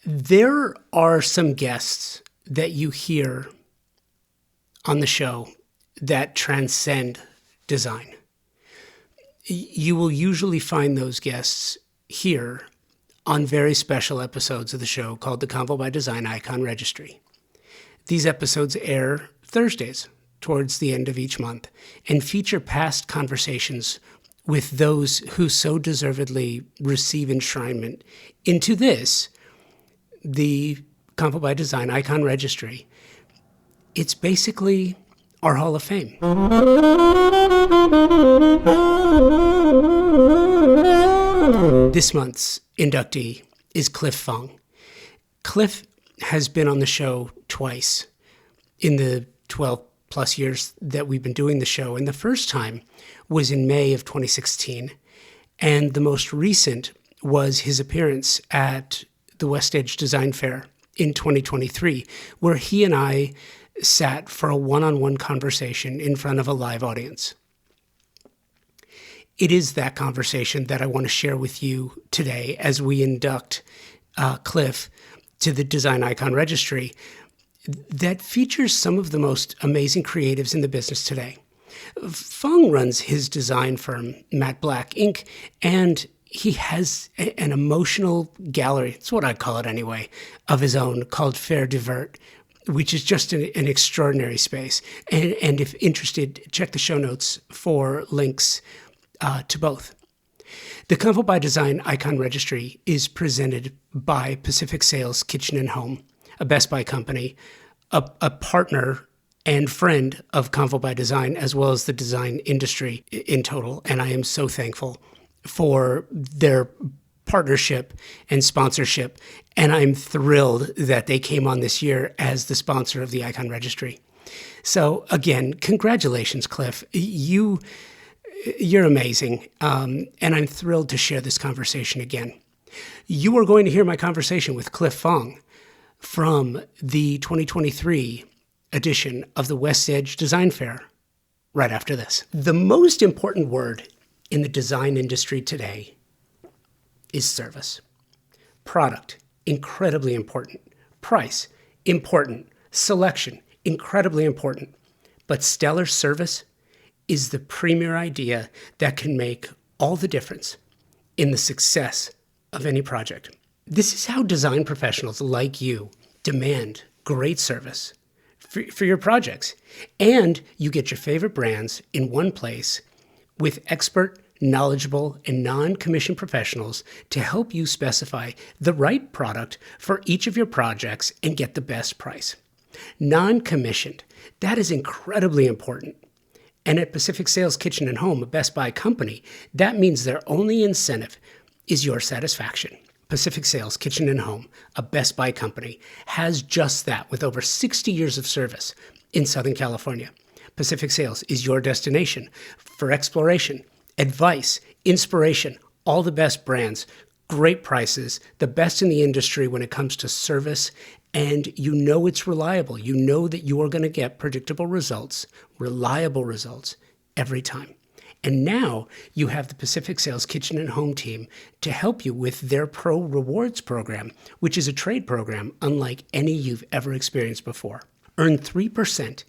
There are some guests that you hear on the show that transcend design. You will usually find those guests here on very special episodes of the show called the Convo by Design Icon Registry. These episodes air Thursdays towards the end of each month and feature past conversations with those who so deservedly receive enshrinement into this, the Convo by Design Icon Registry. It's basically our Hall of Fame. This month's inductee is Cliff Fong. Cliff has been on the show twice in the 12 plus years that we've been doing the show. And the first time was in May of 2016. And the most recent was his appearance at the West Edge Design Fair in 2023, where he and I sat for a one-on-one conversation in front of a live audience. It is that conversation that I want to share with you today as we induct Cliff to the Design Icon Registry that features some of the most amazing creatives in the business today. Fong runs his design firm, Matte Black Inc., and he has an emotional gallery, it's what I call it anyway, of his own called Faire Divert, which is just an extraordinary space. And if interested, check the show notes for links to both. The Convo by Design Icon Registry is presented by Pacific Sales Kitchen and Home, a Best Buy company, a partner and friend of Convo by Design, as well as the design industry in total. And I am so thankful for their partnership and sponsorship. And I'm thrilled that they came on this year as the sponsor of the Icon Registry. So again, congratulations, Cliff. You're amazing. And I'm thrilled to share this conversation again. You are going to hear my conversation with Cliff Fong from the 2023 edition of the West Edge Design Fair right after this. The most important word in the design industry today is service. Product, incredibly important. Price, important. Selection, incredibly important. But stellar service is the premier idea that can make all the difference in the success of any project. This is how design professionals like you demand great service for your projects. And you get your favorite brands in one place with expert, knowledgeable, and non-commissioned professionals to help you specify the right product for each of your projects and get the best price. Non-commissioned, that is incredibly important. And at Pacific Sales Kitchen and Home, a Best Buy company, that means their only incentive is your satisfaction. Pacific Sales Kitchen and Home, a Best Buy company, has just that with over 60 years of service in Southern California. Pacific Sales is your destination for exploration, advice, inspiration, all the best brands, great prices, the best in the industry when it comes to service, and you know it's reliable. You know that you are going to get predictable results, reliable results every time. And now you have the Pacific Sales Kitchen and Home team to help you with their Pro Rewards program, which is a trade program unlike any you've ever experienced before. Earn 3%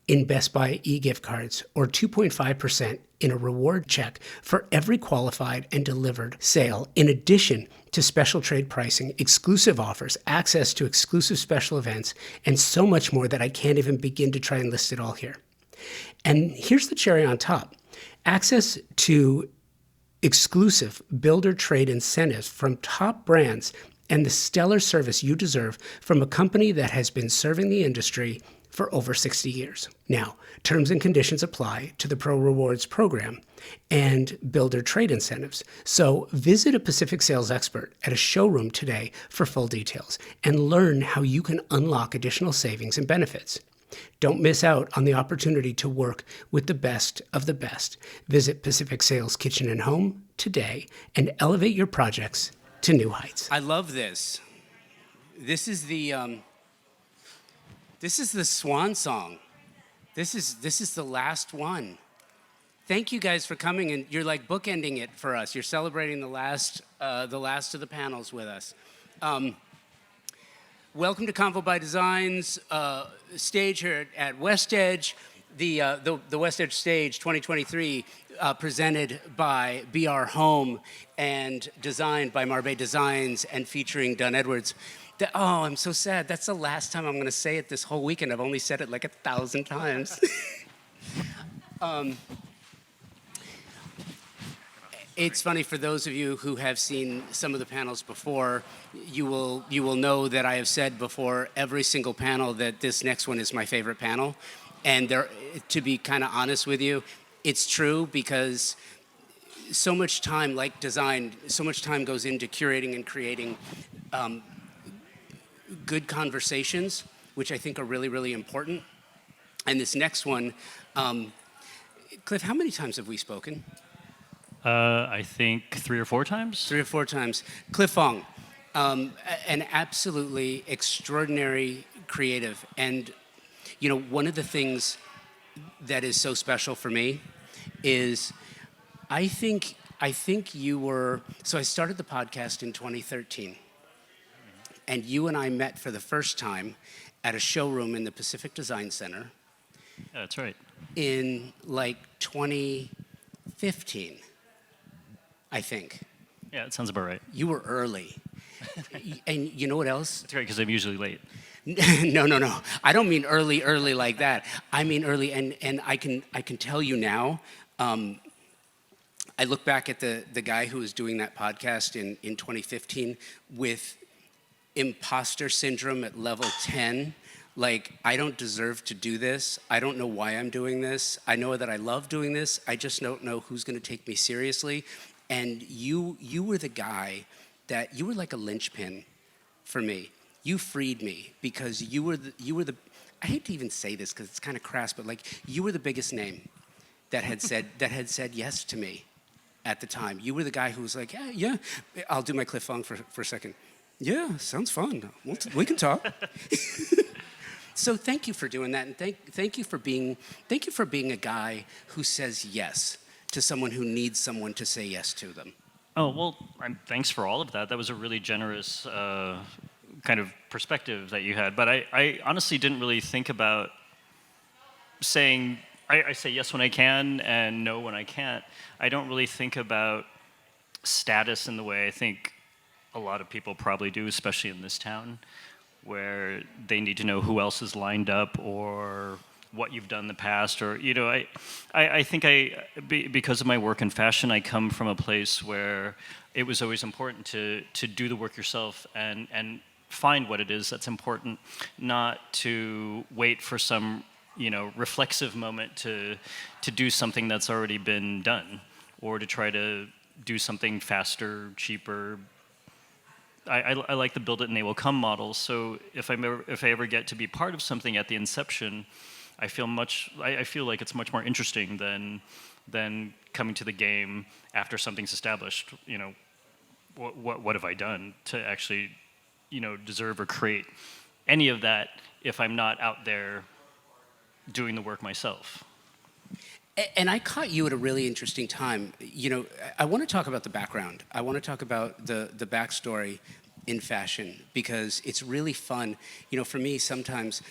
in Best Buy e-gift cards or 2.5% in a reward check for every qualified and delivered sale, in addition to special trade pricing, exclusive offers, access to exclusive special events, and so much more that I can't even begin to try and list it all here. And here's the cherry on top. Access to exclusive builder trade incentives from top brands and the stellar service you deserve from a company that has been serving the industry for over 60 years. Now, terms and conditions apply to the Pro Rewards program and builder trade incentives. So visit a Pacific Sales expert at a showroom today for full details and learn how you can unlock additional savings and benefits. Don't miss out on the opportunity to work with the best of the best. Visit Pacific Sales Kitchen and Home today and elevate your projects to new heights. I love this. This is the swan song. This is the last one. Thank you guys for coming, and you're like bookending it for us. You're celebrating the last of the panels with us. Welcome to Convo by Design's stage here at West Edge, the West Edge stage 2023, presented by BR Home and designed by Marbe Designs and featuring Dunn Edwards. Oh, I'm so sad. That's the last time I'm going to say it this whole weekend. I've only said it like 1,000 times. It's funny, for those of you who have seen some of the panels before, you will know that I have said before every single panel that this next one is my favorite panel. And to be kind of honest with you, it's true, because so much time, like design, so much time goes into curating and creating good conversations, which I think are really, really important. And this next one, Cliff, how many times have we spoken? I think 3 or 4 times. 3 or 4 times. Cliff Fong, an absolutely extraordinary creative. And, you know, one of the things that is so special for me is I think you were, so I started the podcast in 2013. And you and I met for the first time at a showroom in the Pacific Design Center. Yeah, that's right. In like 2015. I think. Yeah, it sounds about right. You were early. And you know what else? That's right, because I'm usually late. No. I don't mean early like that. I mean early, and I can tell you now, I look back at the guy who was doing that podcast in 2015 with imposter syndrome at level 10. Like, I don't deserve to do this. I don't know why I'm doing this. I know that I love doing this. I just don't know who's going to take me seriously. And you were the guy that, you were like a linchpin for me. You freed me because you were the I hate to even say this because it's kind of crass, but like, you were the biggest name that had said yes to me at the time. You were the guy who was like, yeah, I'll do my Cliff Fong for a second. Yeah, sounds fun. We can talk. So thank you for doing that, and thank you for being a guy who says yes to someone who needs someone to say yes to them. Oh, well, thanks for all of that. That was a really generous kind of perspective that you had. But I honestly didn't really think about saying, I say yes when I can and no when I can't. I don't really think about status in the way I think a lot of people probably do, especially in this town, where they need to know who else is lined up or what you've done in the past, or, you know, I think because of my work in fashion, I come from a place where it was always important to do the work yourself and find what it is that's important, not to wait for some, you know, reflexive moment to do something that's already been done, or to try to do something faster, cheaper. I like the build it and they will come model. So if I ever get to be part of something at the inception, I feel like it's much more interesting than coming to the game after something's established. You know, what have I done to actually, you know, deserve or create any of that if I'm not out there doing the work myself? And I caught you at a really interesting time. You know, I want to talk about the background. I want to talk about the backstory in fashion, because it's really fun. You know, for me, sometimes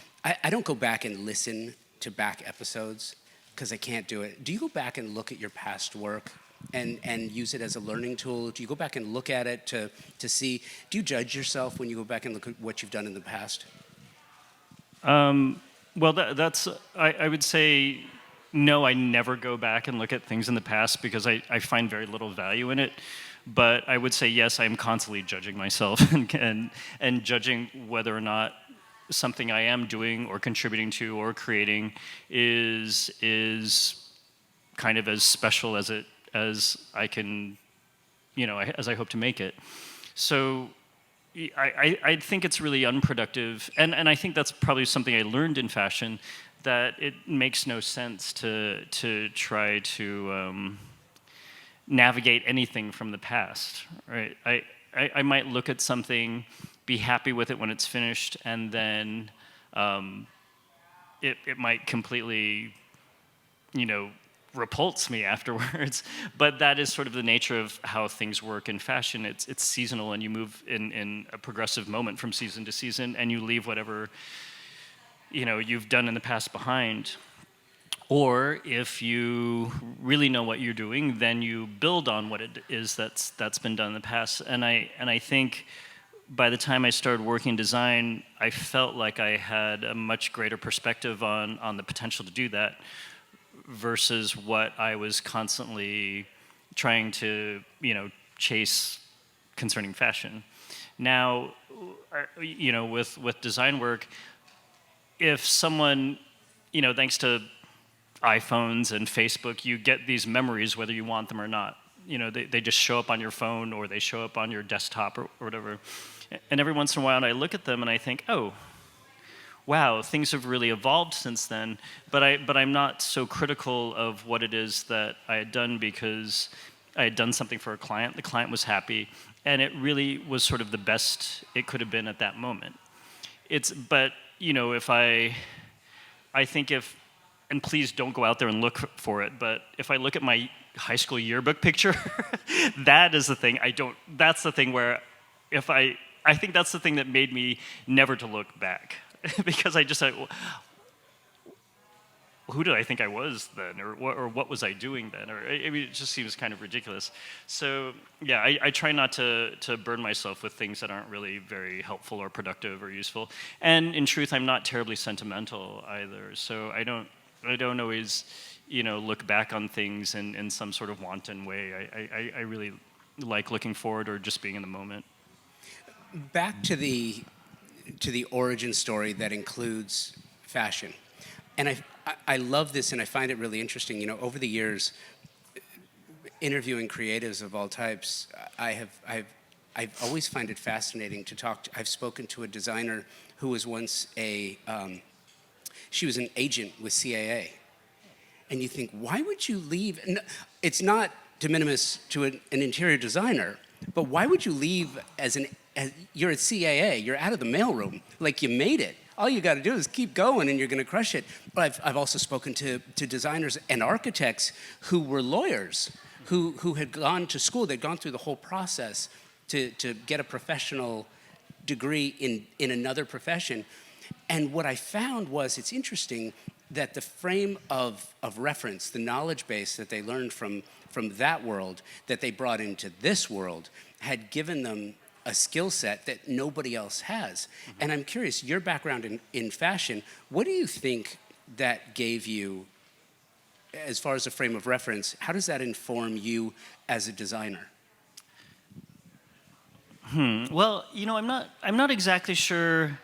I don't go back and listen to back episodes because I can't do it. Do you go back and look at your past work and use it as a learning tool? Do you go back and look at it to see, do you judge yourself when you go back and look at what you've done in the past? Well, that's I would say no, I never go back and look at things in the past because I find very little value in it. But I would say yes, I'm constantly judging myself and judging whether or not something I am doing or contributing to or creating is kind of as special as I can, you know, as I hope to make it. So I think it's really unproductive, and I think that's probably something I learned in fashion, that it makes no sense to try to navigate anything from the past, right? I might look at something, be happy with it when it's finished, and then it might completely, you know, repulse me afterwards. But that is sort of the nature of how things work in fashion. It's seasonal, and you move in a progressive moment from season to season, and you leave whatever you've done in the past behind. Or if you really know what you're doing, then you build on what it is that's been done in the past. And I think by the time I started working in design, I felt like I had a much greater perspective on the potential to do that versus what I was constantly trying to chase concerning fashion. Now, with design work, if someone, thanks to iPhones and Facebook, you get these memories whether you want them or not. They just show up on your phone, or they show up on your desktop or whatever. And every once in a while I look at them and I think, oh, wow, things have really evolved since then. But I'm not so critical of what it is that I had done, because I had done something for a client. The client was happy, and it really was sort of the best it could have been at that moment. But if I think if, and please don't go out there and look for it, but if I look at my high school yearbook picture, that is the thing that's the thing where I think that's the thing that made me never to look back. Because I just said, who did I think I was then? Or what was I doing then? It just seems kind of ridiculous. So yeah, I try not to burn myself with things that aren't really very helpful or productive or useful. And in truth, I'm not terribly sentimental either. So I don't always, look back on things in some sort of wanton way. I really like looking forward or just being in the moment. Back to the origin story that includes fashion. And I love this, and I find it really interesting. Over the years, interviewing creatives of all types, I've always find it fascinating to talk. I've spoken to a designer who was once she was an agent with CAA. And you think, why would you leave? It's not de minimis to an interior designer, but why would you leave as you're at CAA, you're out of the mailroom, like you made it. All you got to do is keep going and you're going to crush it. But I've also spoken to designers and architects who were lawyers, who had gone to school, they'd gone through the whole process to get a professional degree in another profession. And what I found was, it's interesting that the frame of reference, the knowledge base that they learned from that world, that they brought into this world, had given them a skill set that nobody else has. Mm-hmm. And I'm curious, your background in fashion, what do you think that gave you as far as a frame of reference? How does that inform you as a designer? Well, I'm not exactly sure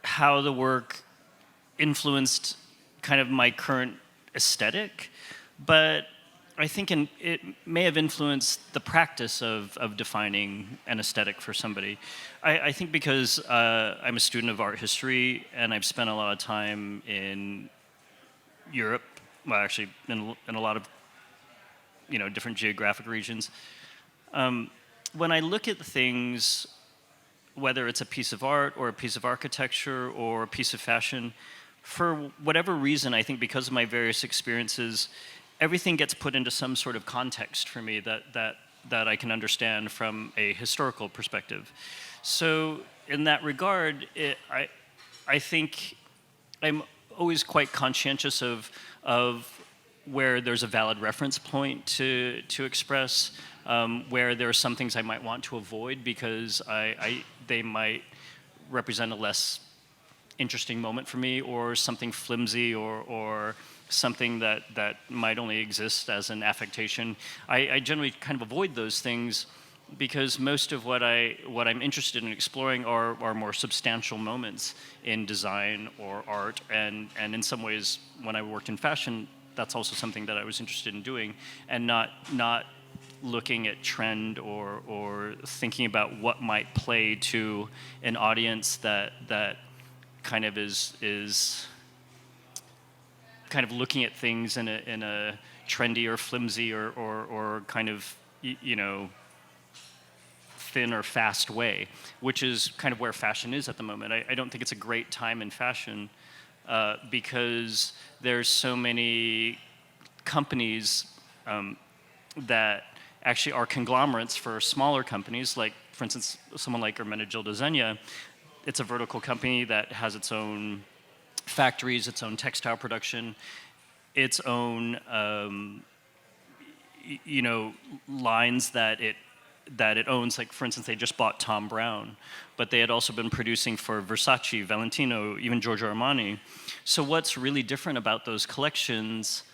how the work influenced kind of my current aesthetic, but I think it may have influenced the practice of defining an aesthetic for somebody. I think because I'm a student of art history, and I've spent a lot of time in Europe, well, actually in a lot of different geographic regions. When I look at things, whether it's a piece of art or a piece of architecture or a piece of fashion, for whatever reason, I think because of my various experiences, everything gets put into some sort of context for me that I can understand from a historical perspective. So in that regard, I think I'm always quite conscientious of where there's a valid reference point to express, where there are some things I might want to avoid because they might represent a less interesting moment for me, or something flimsy, or something that might only exist as an affectation. I generally kind of avoid those things because most of what I'm interested in exploring are more substantial moments in design or art, and in some ways, when I worked in fashion, that's also something that I was interested in doing, and not looking at trend or thinking about what might play to an audience that kind of is kind of looking at things in a trendy or flimsy or kind of thin or fast way, which is kind of where fashion is at the moment. I don't think it's a great time in fashion because there's so many companies that actually are conglomerates for smaller companies, like, for instance, someone like Hermenegildo Zegna. It's a vertical company that has its own factories, its own textile production, its own lines that it owns. Like, for instance, they just bought Tom Brown, but they had also been producing for Versace, Valentino, even Giorgio Armani. So what's really different about those collections,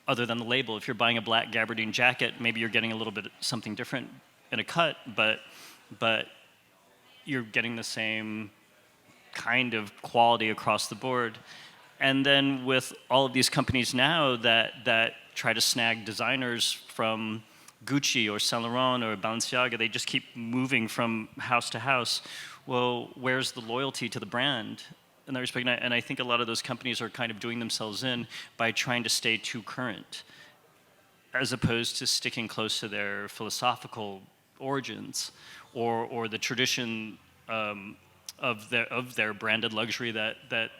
other than the label? If you're buying a black gabardine jacket, maybe you're getting a little bit something different in a cut, but you're getting the same kind of quality across the board. And then with all of these companies now that try to snag designers from Gucci or Saint Laurent or Balenciaga, they just keep moving from house to house. Well, where's the loyalty to the brand in that respect? And I think a lot of those companies are kind of doing themselves in by trying to stay too current, as opposed to sticking close to their philosophical origins or the tradition of their branded luxury that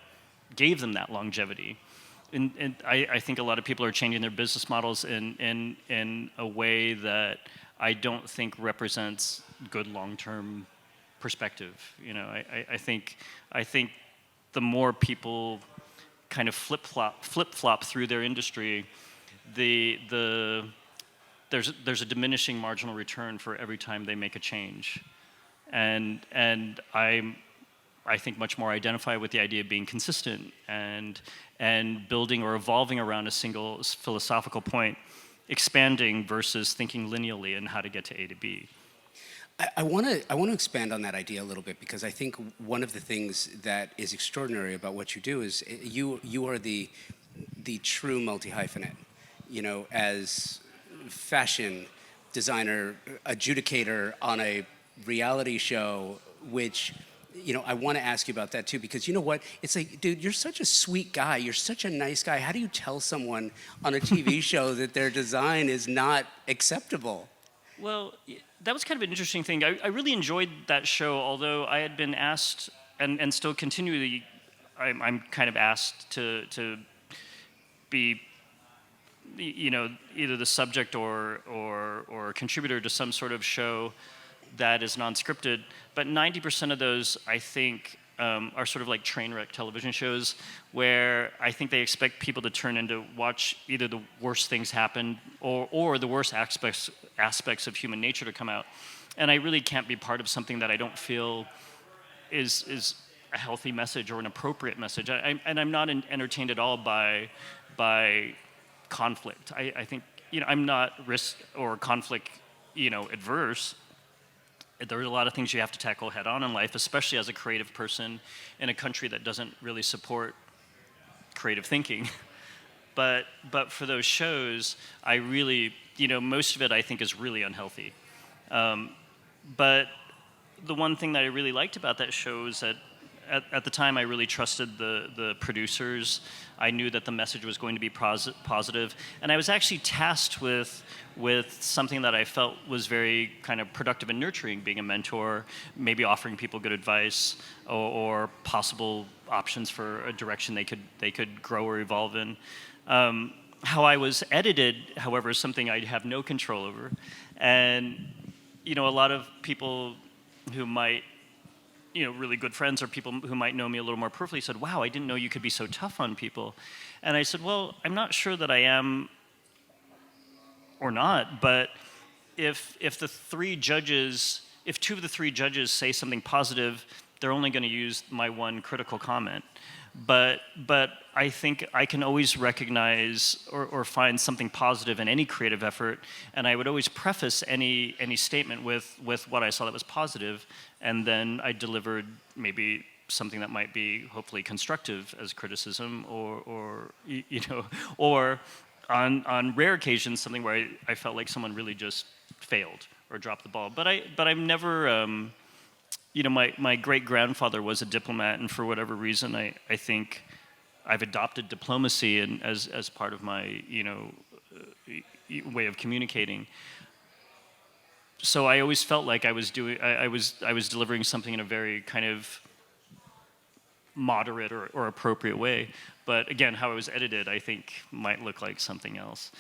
gave them that longevity. And I think a lot of people are changing their business models in a way that I don't think represents good long-term perspective. I think the more people kind of flip-flop through their industry, there's a diminishing marginal return for every time they make a change. And I think much more identify with the idea of being consistent and building or evolving around a single philosophical point, expanding versus thinking linearly in how to get to A to B. I want to expand on that idea a little bit, because I think one of the things that is extraordinary about what you do is you are the true multi-hyphenate, as fashion designer, adjudicator on a reality show, which, I want to ask you about that too, because you know what? It's like, dude, you're such a sweet guy. You're such a nice guy. How do you tell someone on a TV show that their design is not acceptable? Well, that was kind of an interesting thing. I really enjoyed that show, although I had been asked, and still continually, I'm kind of asked to be, either the subject or a contributor to some sort of show that is non-scripted. But 90% of those, I think, are sort of like train wreck television shows, where I think they expect people to turn in to watch either the worst things happen or the worst aspects of human nature to come out. And I really can't be part of something that I don't feel is a healthy message or an appropriate message. And I'm not entertained at all by conflict. I think, I'm not risk or conflict, adverse. There are a lot of things you have to tackle head on in life, especially as a creative person in a country that doesn't really support creative thinking. But for those shows, I really, most of it I think is really unhealthy. But the one thing that I really liked about that show is that at the time I really trusted the producers. I knew that the message was going to be positive. And I was actually tasked with something that I felt was very kind of productive and nurturing, being a mentor, maybe offering people good advice or possible options for a direction they could grow or evolve in. How I was edited, however, is something I have no control over. And, a lot of people who might, really good friends or people who might know me a little more peripherally said, "Wow, I didn't know you could be so tough on people." And I said, "Well, I'm not sure that I am or not, but if the three judges, if two of the three judges say something positive, they're only going to use my one critical comment. But I think I can always recognize or find something positive in any creative effort, and I would always preface any statement with what I saw that was positive, and then I delivered maybe something that might be hopefully constructive as criticism, or on rare occasions something where I felt like someone really just failed or dropped the ball. But I've never. My great-grandfather was a diplomat, and for whatever reason, I think I've adopted diplomacy and as part of my, way of communicating. So I always felt like I was delivering something in a very kind of moderate or appropriate way. But again, how it was edited, I think, might look like something else.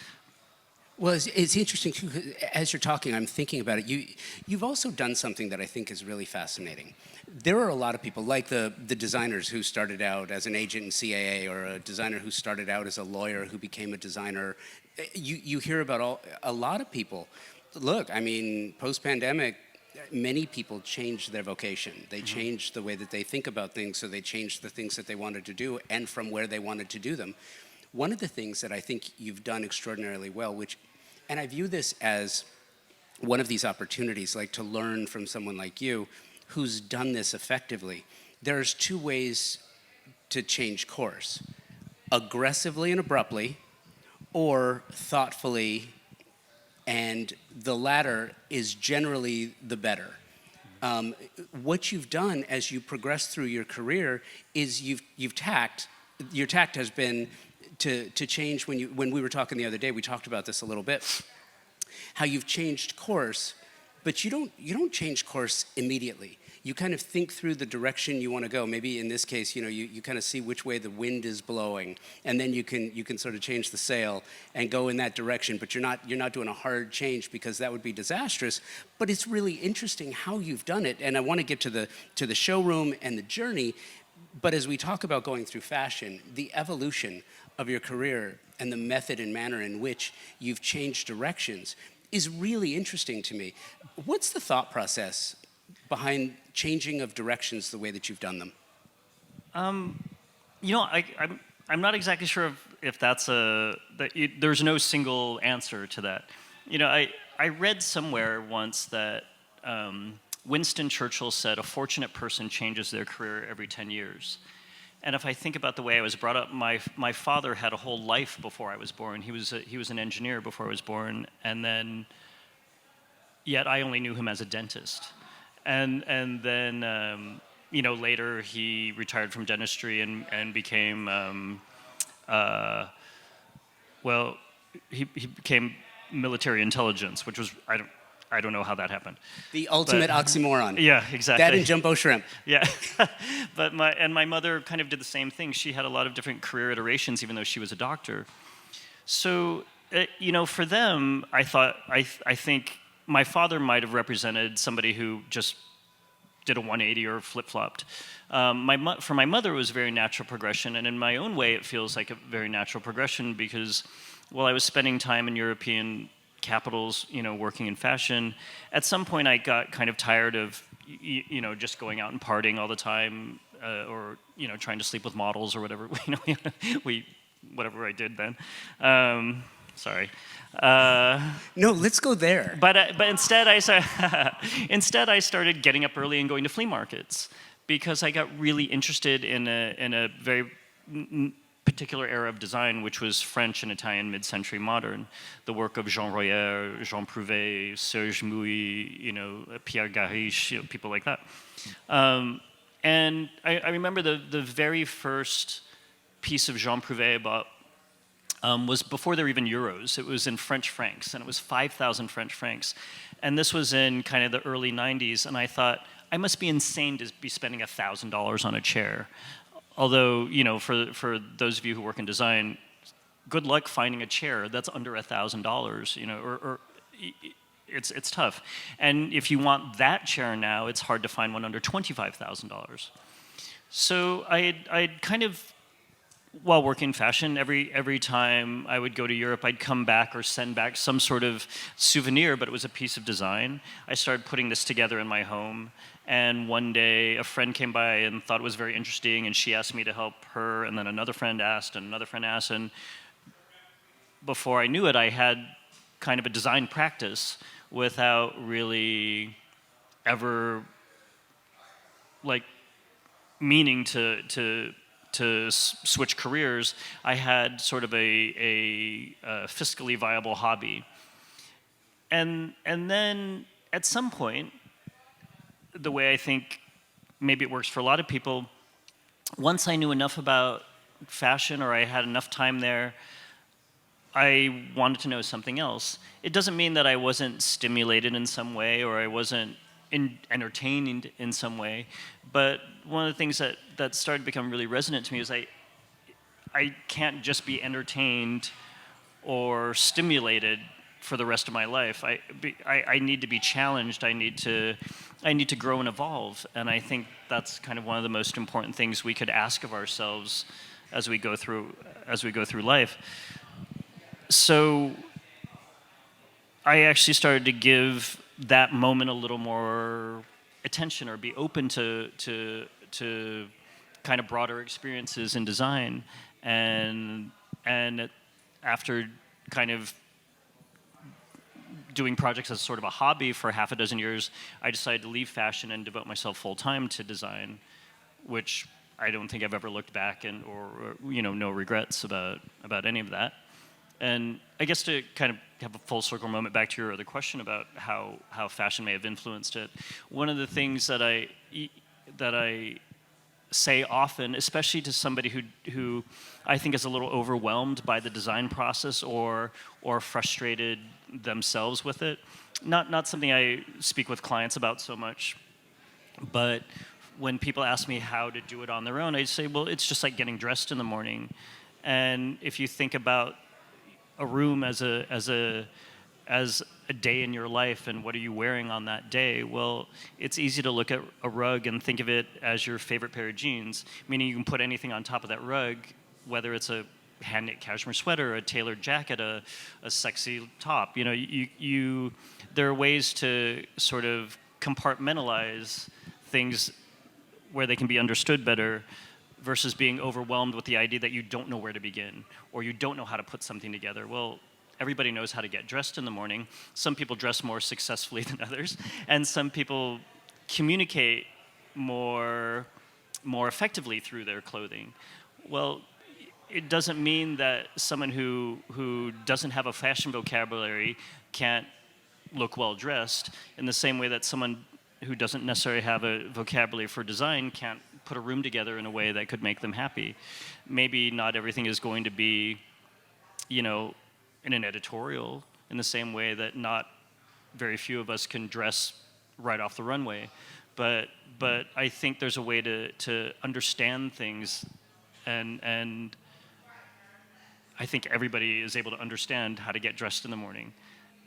Well, it's interesting too. 'Cause as you're talking, I'm thinking about it. You've also done something that I think is really fascinating. There are a lot of people, like the designers who started out as an agent in CAA, or a designer who started out as a lawyer who became a designer. You hear about a lot of people. Look, I mean, post-pandemic, many people changed their vocation. They changed the way that they think about things, so they changed the things that they wanted to do and from where they wanted to do them. One of the things that I think you've done extraordinarily well, and I view this as one of these opportunities, like to learn from someone like you who's done this effectively. There's two ways to change course: aggressively and abruptly, or thoughtfully, and the latter is generally the better. What you've done as you progress through your career is your tact has been to change. When we were talking the other day, we talked about this a little bit, how you've changed course, but you don't change course immediately. You kind of think through the direction you want to go. Maybe in this case, you kind of see which way the wind is blowing, and then you can sort of change the sail and go in that direction. But you're not doing a hard change, because that would be disastrous. But it's really interesting how you've done it, and I want to get to the showroom and the journey. But as we talk about going through fashion, the evolution of your career and the method and manner in which you've changed directions is really interesting to me. What's the thought process behind changing of directions the way that you've done them? I'm not exactly sure if that's there's no single answer to that. I read somewhere once that Winston Churchill said a fortunate person changes their career every 10 years. And if I think about the way I was brought up, my father had a whole life before I was born. He was an engineer before I was born, and then yet I only knew him as a dentist. And then later he retired from dentistry and became he became military intelligence, which was I don't know how that happened. The ultimate oxymoron. Yeah, exactly. That and jumbo shrimp. Yeah, but my mother kind of did the same thing. She had a lot of different career iterations, even though she was a doctor. So, for them, I think my father might have represented somebody who just did a 180 or flip-flopped. For my mother, it was a very natural progression, and in my own way, it feels like a very natural progression, because while I was spending time in European capitals, working in fashion, at some point I got kind of tired of, just going out and partying all the time, or, trying to sleep with models or whatever, whatever I did then. Sorry. No, let's go there. But instead I started getting up early and going to flea markets, because I got really interested in a very particular era of design, which was French and Italian mid-century modern, the work of Jean Royer, Jean Prouvé, Serge Mouy, Pierre Gariche, people like that. And I remember the very first piece of Jean Prouvé I bought was before there were even euros. It was in French francs, and it was 5,000 French francs. And this was in kind of the early 90s, and I thought, I must be insane to be spending $1,000 on a chair. Although, for those of you who work in design, good luck finding a chair that's under $1,000, or it's tough. And if you want that chair now, it's hard to find one under $25,000. So I'd kind of, while working fashion, every time I would go to Europe, I'd come back or send back some sort of souvenir, but it was a piece of design. I started putting this together in my home, and one day a friend came by and thought it was very interesting, and she asked me to help her, and then another friend asked, and another friend asked, and before I knew it, I had kind of a design practice without really ever meaning to switch careers. I had sort of a fiscally viable hobby. And then at some point, the way I think maybe it works for a lot of people, once I knew enough about fashion, or I had enough time there, I wanted to know something else. It doesn't mean that I wasn't stimulated in some way, or I wasn't, entertained in some way. But one of the things that started to become really resonant to me is I can't just be entertained or stimulated for the rest of my life. I need to be challenged. I need to grow and evolve. And I think that's kind of one of the most important things we could ask of ourselves as we go through life. So I actually started to give that moment a little more attention, or be open to kind of broader experiences in design. And after kind of doing projects as sort of a hobby for half a dozen years, I decided to leave fashion and devote myself full time to design, which I don't think I've ever looked back or no regrets about any of that. And I guess to kind of have a full circle moment back to your other question about how fashion may have influenced it, one of the things that I say often, especially to somebody who I think is a little overwhelmed by the design process or frustrated themselves with it, not something I speak with clients about so much, but when people ask me how to do it on their own, I say, well, it's just like getting dressed in the morning. And if you think about a room as a day in your life, and what are you wearing on that day? Well, it's easy to look at a rug and think of it as your favorite pair of jeans, meaning you can put anything on top of that rug, whether it's a hand-knit cashmere sweater, a tailored jacket, a sexy top. There are ways to sort of compartmentalize things where they can be understood better, versus being overwhelmed with the idea that you don't know where to begin, or you don't know how to put something together. Well, everybody knows how to get dressed in the morning. Some people dress more successfully than others, and some people communicate more effectively through their clothing. Well, it doesn't mean that someone who doesn't have a fashion vocabulary can't look well dressed, in the same way that someone who doesn't necessarily have a vocabulary for design can't put a room together in a way that could make them happy. Maybe not everything is going to be, in an editorial, in the same way that not very few of us can dress right off the runway. But I think there's a way to understand things, and I think everybody is able to understand how to get dressed in the morning.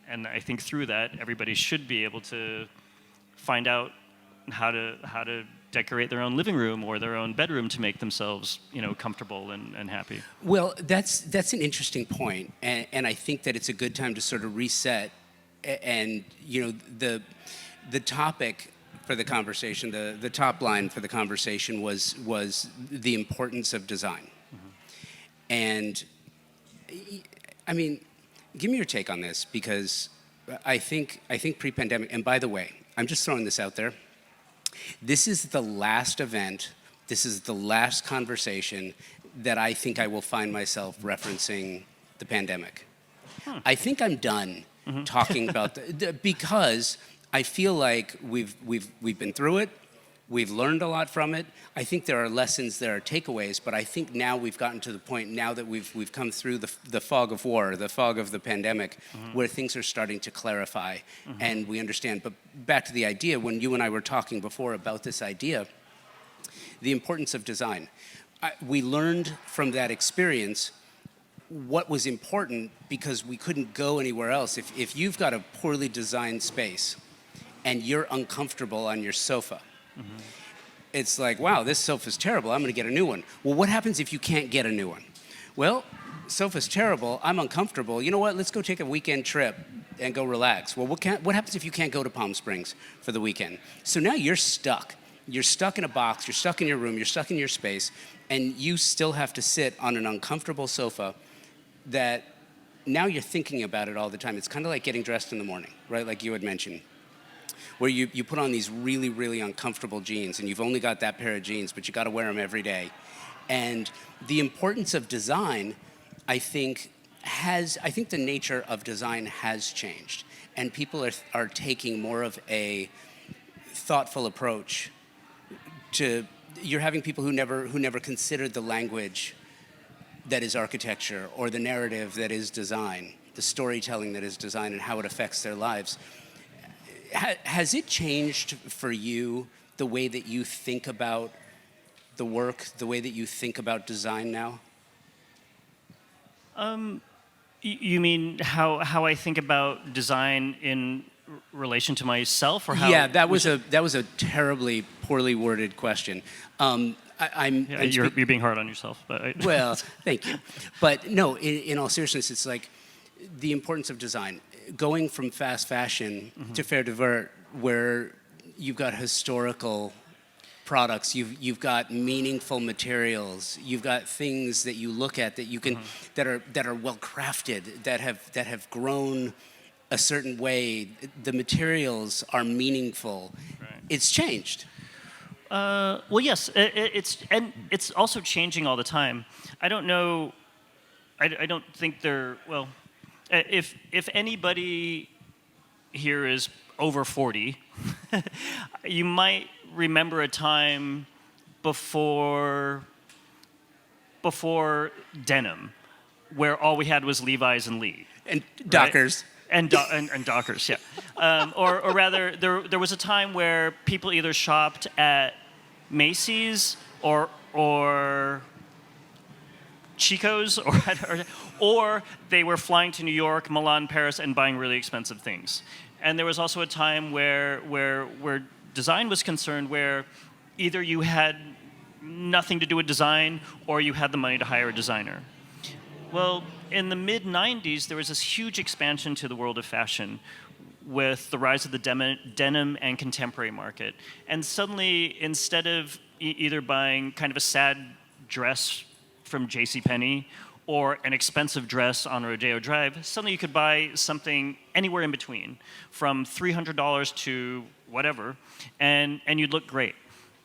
And I think through that, everybody should be able to find out how to decorate their own living room or their own bedroom to make themselves, comfortable and happy. Well, that's an interesting point, and I think that it's a good time to sort of reset. And the topic for the conversation, the top line for the conversation was the importance of design. Mm-hmm. And I mean, give me your take on this, because I think pre-pandemic. And by the way, I'm just throwing this out there. This is the last event, this is the last conversation that I think I will find myself referencing the pandemic. I think I'm done talking about because I feel like we've been through it. We've learned a lot from it. I think there are lessons, there are takeaways, but I think now we've gotten to the point, now that we've come through the fog of war, the fog of the pandemic, where things are starting to clarify and we understand. But back to the idea, when you and I were talking before about this idea, the importance of design. We learned from that experience what was important, because we couldn't go anywhere else. If you've got a poorly designed space and you're uncomfortable on your sofa, it's like, wow, this sofa's terrible, I'm gonna get a new one. Well, what happens if you can't get a new one? Well, sofa's terrible, I'm uncomfortable. You know what, let's go take a weekend trip and go relax. Well, what happens if you can't go to Palm Springs for the weekend? So now you're stuck. You're stuck in a box, you're stuck in your room, you're stuck in your space, and you still have to sit on an uncomfortable sofa that now you're thinking about it all the time. It's kind of like getting dressed in the morning, right, like you had mentioned, where you put on these really, really uncomfortable jeans, and you've only got that pair of jeans, but you got to wear them every day. And the importance of design, I think the nature of design has changed, and people are taking more of a thoughtful approach to. You're having people who never considered the language that is architecture, or the narrative that is design, the storytelling that is design, and how it affects their lives. Has it changed for you the way that you think about the work, the way that you think about design now? You mean how I think about design in relation to myself, or how? Yeah, that was a terribly poorly worded question. Yeah, you're being hard on yourself, but Well, thank you. But no, in all seriousness, it's like the importance of design. Going from fast fashion to fair divert, where you've got historical products, you've got meaningful materials, you've got things that you look at that you can that are well crafted, that have grown a certain way. The materials are meaningful. Right. It's changed. Well, yes, it's also changing all the time. I don't know. I don't think they're well. If anybody here is over 40, you might remember a time before denim, where all we had was Levi's and Lee. And Dockers. Right? And Dockers, yeah. Or rather, there was a time where people either shopped at Macy's or Chico's, or they were flying to New York, Milan, Paris, and buying really expensive things. And there was also a time where design was concerned, where either you had nothing to do with design or you had the money to hire a designer. Well, in the mid-'90s, there was this huge expansion to the world of fashion with the rise of the denim and contemporary market. And suddenly, instead of either buying kind of a sad dress from JCPenney or an expensive dress on Rodeo Drive, suddenly you could buy something anywhere in between, from $300 to whatever, and you'd look great.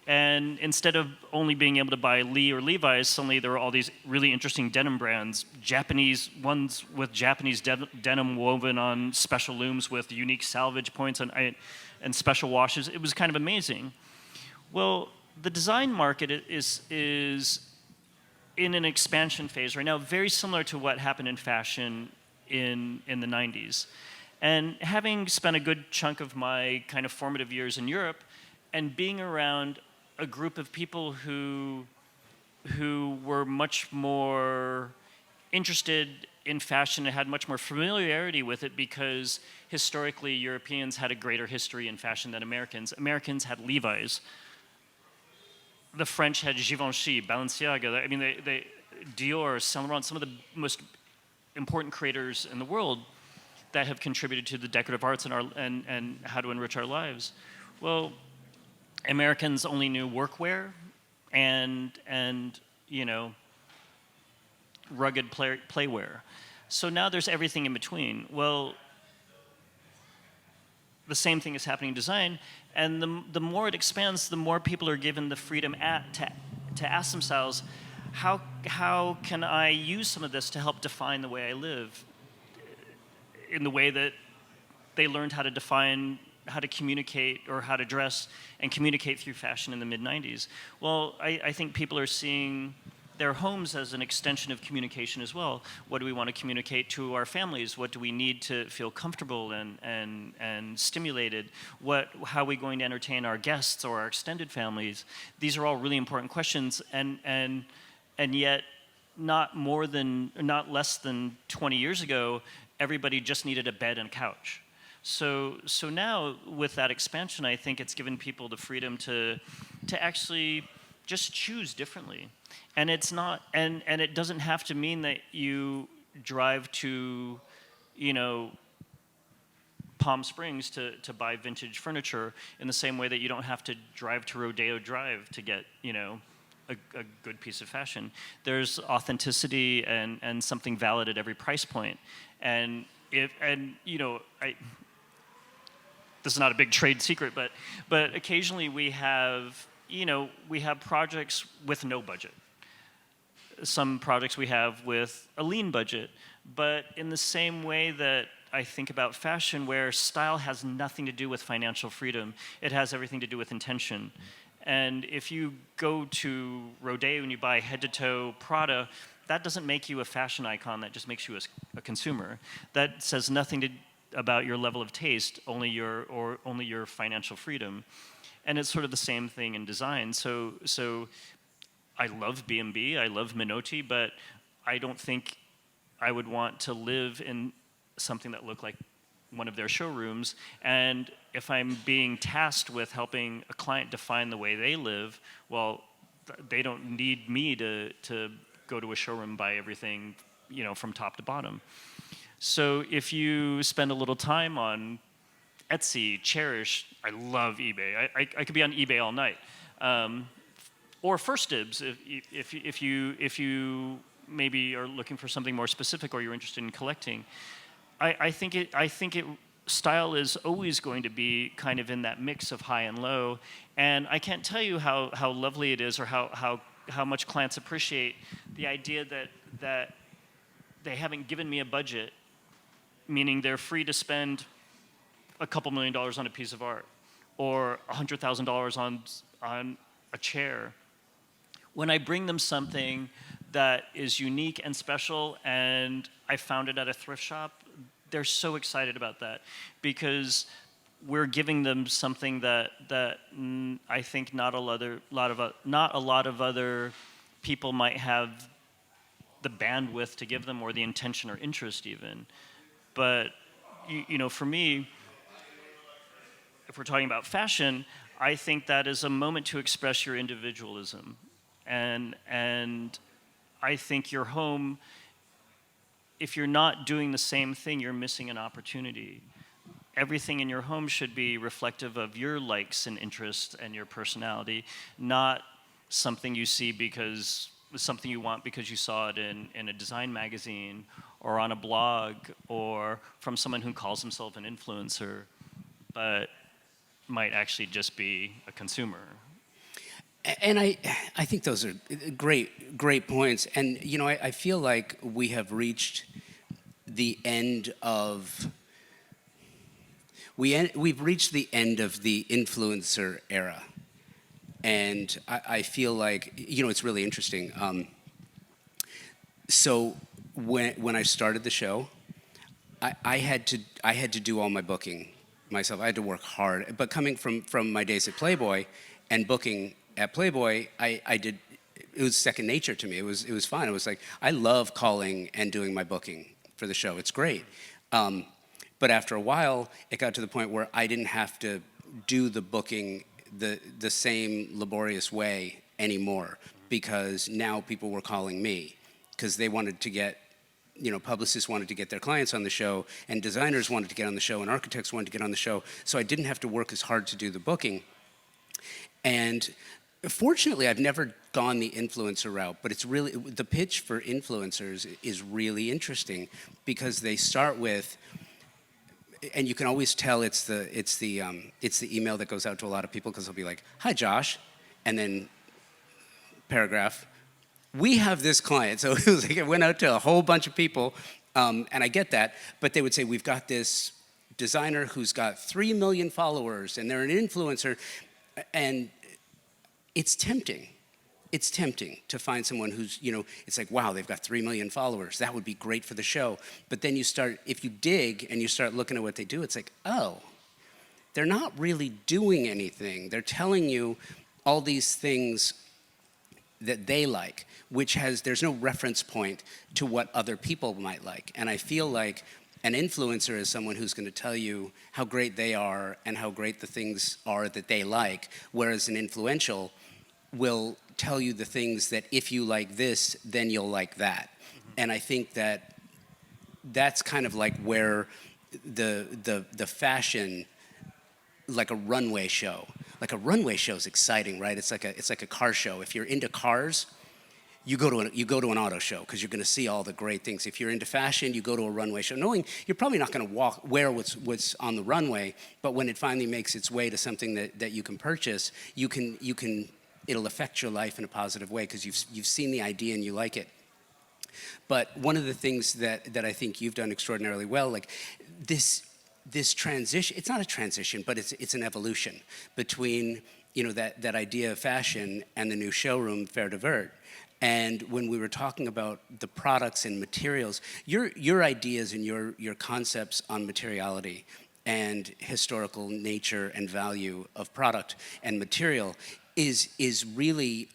And instead of only being able to buy Lee or Levi's, suddenly there were all these really interesting denim brands, Japanese ones with Japanese denim woven on special looms with unique salvage points and special washes. It was kind of amazing. Well, the design market is in an expansion phase right now, very similar to what happened in fashion in the 90s. And having spent a good chunk of my kind of formative years in Europe and being around a group of people who were much more interested in fashion and had much more familiarity with it, because historically Europeans had a greater history in fashion than Americans. Americans had Levi's. The French had Givenchy, Balenciaga. I mean, they Dior, Saint Laurent, some of the most important creators in the world that have contributed to the decorative arts and how to enrich our lives. Well, Americans only knew workwear and rugged playwear. So now there's everything in between. Well, the same thing is happening in design, and the more it expands, the more people are given the freedom to ask themselves, how can I use some of this to help define the way I live, in the way that they learned how to define how to communicate or how to dress and communicate through fashion in the mid-'90s. Well, I think people are seeing their homes as an extension of communication as well. What do we want to communicate to our families? What do we need to feel comfortable and stimulated? How are we going to entertain our guests or our extended families? These are all really important questions, and yet not less than 20 years ago, everybody just needed a bed and a couch. So now, with that expansion, I think it's given people the freedom to actually just choose differently. And it's not, and it doesn't have to mean that you drive to, Palm Springs to buy vintage furniture, in the same way that you don't have to drive to Rodeo Drive to get, a good piece of fashion. There's authenticity and something valid at every price point. And this is not a big trade secret, but occasionally we have projects with no budget. Some projects we have with a lean budget, but in the same way that I think about fashion, where style has nothing to do with financial freedom, it has everything to do with intention. And if you go to Rodeo and you buy head-to-toe Prada, that doesn't make you a fashion icon, that just makes you a consumer. That says nothing about your level of taste, only your financial freedom. And it's sort of the same thing in design. So I love B&B, I love Minotti, but I don't think I would want to live in something that looked like one of their showrooms. And if I'm being tasked with helping a client define the way they live, well, they don't need me to go to a showroom and buy everything, from top to bottom. So if you spend a little time on Etsy, Cherish, I love eBay. I could be on eBay all night. Or First Dibs, if you maybe are looking for something more specific or you're interested in collecting. I think style is always going to be kind of in that mix of high and low. And I can't tell you how lovely it is, or how much clients appreciate the idea that they haven't given me a budget, meaning they're free to spend a couple $1 million on a piece of art, or $100,000 on a chair. When I bring them something that is unique and special, and I found it at a thrift shop, they're so excited about that, because we're giving them something that I think not a lot of other people might have the bandwidth to give them, or the intention or interest even. But for me, if we're talking about fashion, I think that is a moment to express your individualism. And I think your home, if you're not doing the same thing, you're missing an opportunity. Everything in your home should be reflective of your likes and interests and your personality, not something you see because something you want because you saw it in a design magazine or on a blog or from someone who calls himself an influencer, but might actually just be a consumer. And I think those are great points. And I feel like we have reached the end of we've reached the end of the influencer era. And I feel like it's really interesting. So when I started the show, I had to do all my booking myself. I had to work hard. But coming from my days at Playboy and booking at Playboy, I did. It was second nature to me. It was fun. It was like, I love calling and doing my booking for the show. It's great. But after a while, it got to the point where I didn't have to do the booking the same laborious way anymore, because now people were calling me because they wanted to get, publicists wanted to get their clients on the show, and designers wanted to get on the show, and architects wanted to get on the show. So I didn't have to work as hard to do the booking. And fortunately, I've never gone the influencer route, but it's really, the pitch for influencers is really interesting, because they start with, and you can always tell it's the email that goes out to a lot of people, because they'll be like, "Hi, Josh," and then paragraph, "We have this client." So it was like, it went out to a whole bunch of people, and I get that, but they would say, "We've got this designer who's got 3 million followers, and they're an influencer," and it's tempting. It's tempting to find someone who's, it's like, wow, they've got 3 million followers. That would be great for the show. But then if you dig and you start looking at what they do, it's like, oh, they're not really doing anything. They're telling you all these things that they like, there's no reference point to what other people might like. And I feel like an influencer is someone who's going to tell you how great they are and how great the things are that they like, whereas an influential will tell you the things that if you like this, then you'll like that. Mm-hmm. And I think that's kind of like where the fashion, like a runway show. Like a runway show is exciting, right? It's like a car show. If you're into cars, you go to an auto show because you're going to see all the great things. If you're into fashion, you go to a runway show, knowing you're probably not going to wear what's on the runway, but when it finally makes its way to something that you can purchase, it'll affect your life in a positive way because you've seen the idea and you like it. But one of the things that I think you've done extraordinarily well, like this transition, it's not a transition, but it's an evolution between that idea of fashion and the new showroom, Faire de Vert. And when we were talking about the products and materials, your ideas and your concepts on materiality and historical nature and value of product and material is really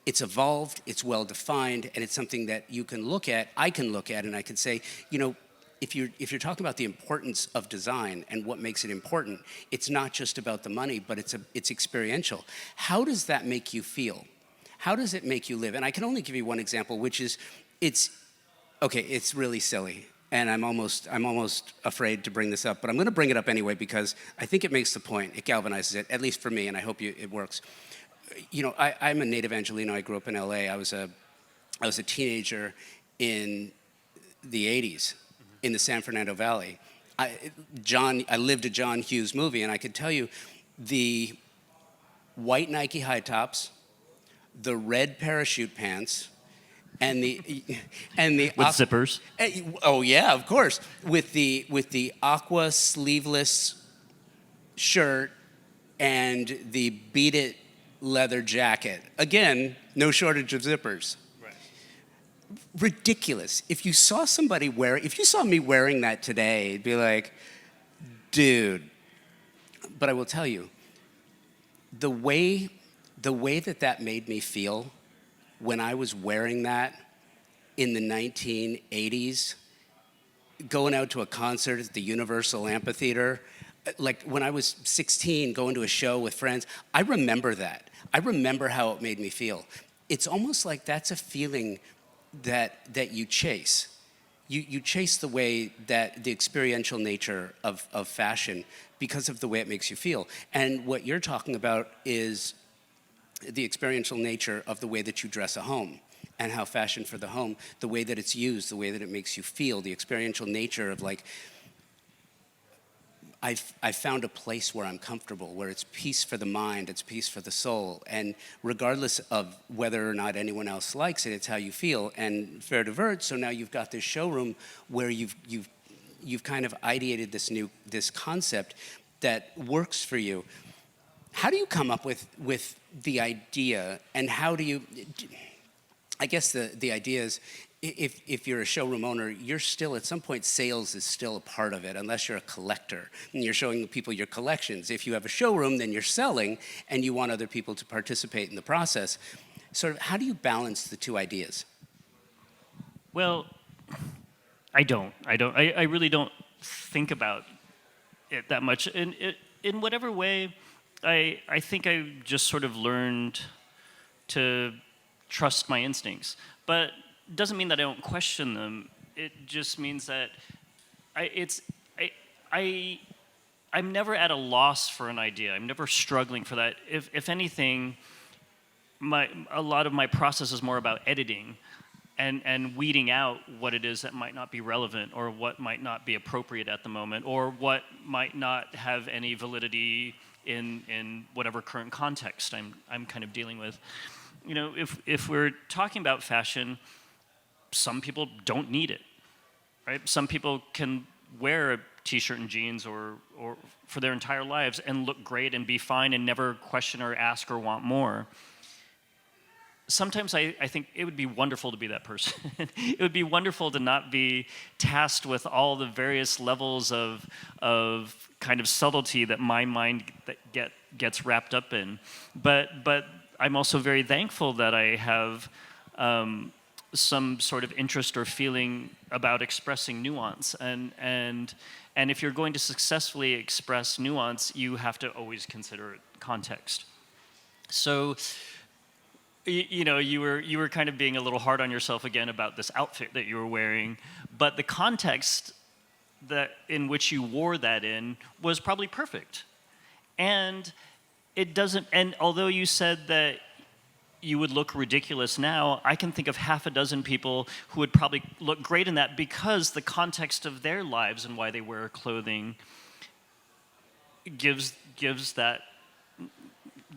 it's evolved, it's well defined, and it's something that you can look at. I can look at, and I can say, you know, if you're talking about the importance of design and what makes it important, it's not just about the money, but it's experiential. How does that make you feel? How does it make you live? And I can only give you one example, which is, it's really silly, and I'm almost afraid to bring this up, but I'm going to bring it up anyway because I think it makes the point. It galvanizes it, at least for me, and I hope it works. You know, I'm a native Angelino. I grew up in LA. I was a teenager in the 80s in the San Fernando Valley. I lived a John Hughes movie, and I could tell you the white Nike high tops, the red parachute pants, and the with zippers. Oh yeah, of course. With the aqua sleeveless shirt and the Beat It leather jacket. Again, no shortage of zippers. Right. Ridiculous. If you saw me wearing that today, it'd be like, dude. But I will tell you, the way that made me feel when I was wearing that in the 1980s, going out to a concert at the Universal Amphitheater, like when I was 16, going to a show with friends, I remember that. I remember how it made me feel. It's almost like that's a feeling that you chase. You chase the way that the experiential nature of fashion because of the way it makes you feel. And what you're talking about is the experiential nature of the way that you dress a home and how fashion for the home, the way that it's used, the way that it makes you feel, the experiential nature of like, I've found a place where I'm comfortable, where it's peace for the mind, it's peace for the soul, and regardless of whether or not anyone else likes it, it's how you feel. And fair to vert, so now you've got this showroom where you've kind of ideated this concept that works for you. How do you come up with the idea, and how do you? I guess the idea is, if you're a showroom owner, you're still, at some point, sales is still a part of it, unless you're a collector and you're showing people your collections. If you have a showroom, then you're selling and you want other people to participate in the process. Sort of, how do you balance the two ideas? Well, I really don't think about it that much. In whatever way, I think I just sort of learned to trust my instincts. But it doesn't mean that I don't question them. It just means that I'm never at a loss for an idea. I'm never struggling for that. If anything, a lot of my process is more about editing and weeding out what it is that might not be relevant or what might not be appropriate at the moment or what might not have any validity in whatever current context I'm kind of dealing with. You know, if we're talking about fashion, some people don't need it, right? Some people can wear a t-shirt and jeans or for their entire lives and look great and be fine and never question or ask or want more. Sometimes I think it would be wonderful to be that person. It would be wonderful to not be tasked with all the various levels of kind of subtlety that my mind gets wrapped up in. But I'm also very thankful that I have some sort of interest or feeling about expressing nuance. And if you're going to successfully express nuance, you have to always consider context. So, you know, you were kind of being a little hard on yourself again about this outfit that you were wearing, but the context that in which you wore that in was probably perfect. And it doesn't, and although you said that you would look ridiculous now, I can think of half a dozen people who would probably look great in that because the context of their lives and why they wear clothing gives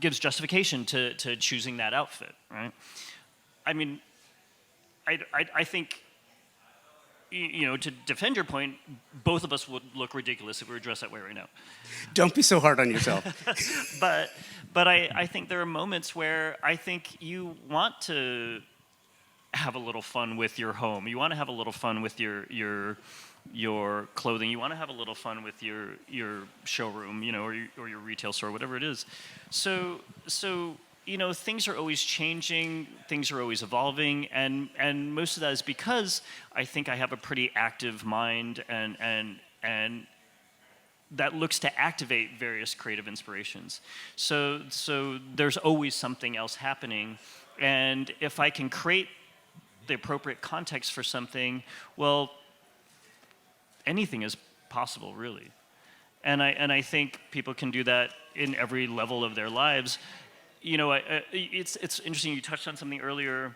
justification to choosing that outfit, right? I mean, I think, you know, to defend your point, both of us would look ridiculous if we were dressed that way right now. Don't be so hard on yourself. But I think there are moments where I think you want to have a little fun with your home. You want to have a little fun with your clothing. You want to have a little fun with your showroom, or your retail store, whatever it is. So things are always changing, things are always evolving, and most of that is because I think I have a pretty active mind and that looks to activate various creative inspirations. So there's always something else happening, and if I can create the appropriate context for something, well, anything is possible, really. And I think people can do that in every level of their lives. It's interesting. You touched on something earlier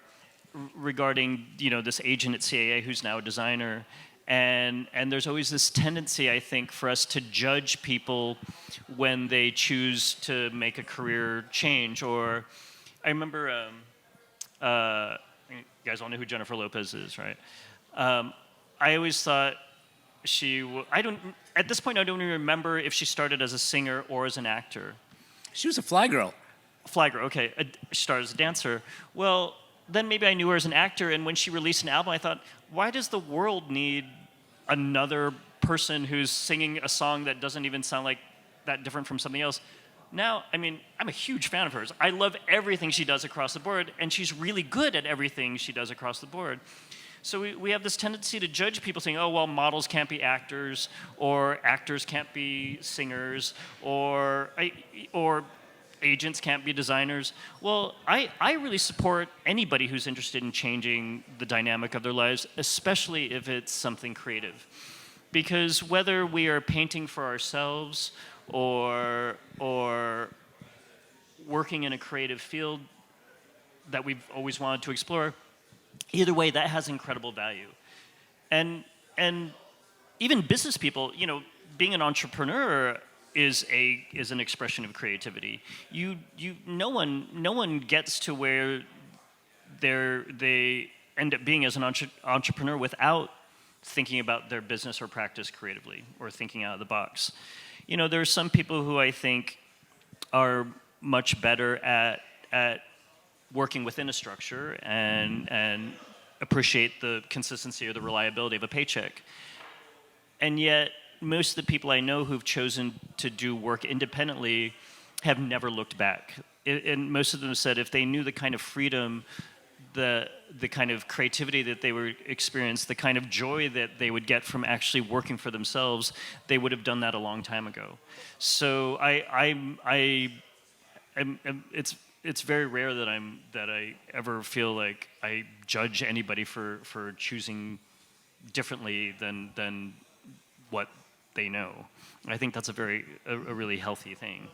regarding this agent at CAA who's now a designer, and there's always this tendency, I think, for us to judge people when they choose to make a career change. Or I remember, you guys all know who Jennifer Lopez is, right? I always thought at this point I don't even remember if she started as a singer or as an actor. She was a fly girl. Fly girl, okay. She started as a dancer. Well, then maybe I knew her as an actor, and when she released an album, I thought, why does the world need another person who's singing a song that doesn't even sound like that different from something else? Now, I'm a huge fan of hers. I love everything she does across the board, and she's really good at everything she does across the board. So we have this tendency to judge people saying, oh, well, models can't be actors, or actors can't be singers, or agents can't be designers. Well, I really support anybody who's interested in changing the dynamic of their lives, especially if it's something creative. Because whether we are painting for ourselves or working in a creative field that we've always wanted to explore, either way, that has incredible value. And even business people, being an entrepreneur is an expression of creativity. No one gets to where they end up being as an entrepreneur without thinking about their business or practice creatively or thinking out of the box. There are some people who I think are much better at working within a structure and appreciate the consistency or the reliability of a paycheck. And yet, most of the people I know who've chosen to do work independently have never looked back. And most of them said if they knew the kind of freedom, the kind of creativity that they would experience, the kind of joy that they would get from actually working for themselves, they would have done that a long time ago. So it's very rare that I ever feel like I judge anybody for choosing differently than what they know. I think that's a really healthy thing.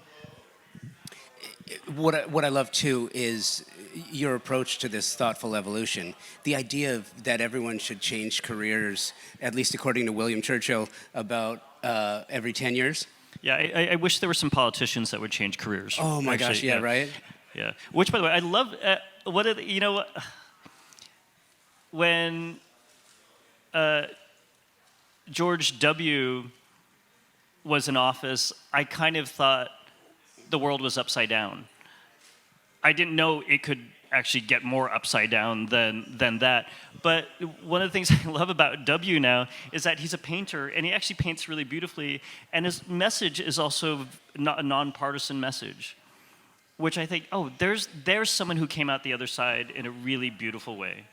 What I love too is your approach to this thoughtful evolution. The idea that everyone should change careers, at least according to William Churchill, about every 10 years. Yeah, I wish there were some politicians that would change careers. Oh my gosh, yeah, right? Yeah. Which, by the way, I love. When George W. was in office, I kind of thought the world was upside down. I didn't know it could actually get more upside down than that. But one of the things I love about W now is that he's a painter, and he actually paints really beautifully, and his message is also a nonpartisan message, which I think, oh, there's someone who came out the other side in a really beautiful way.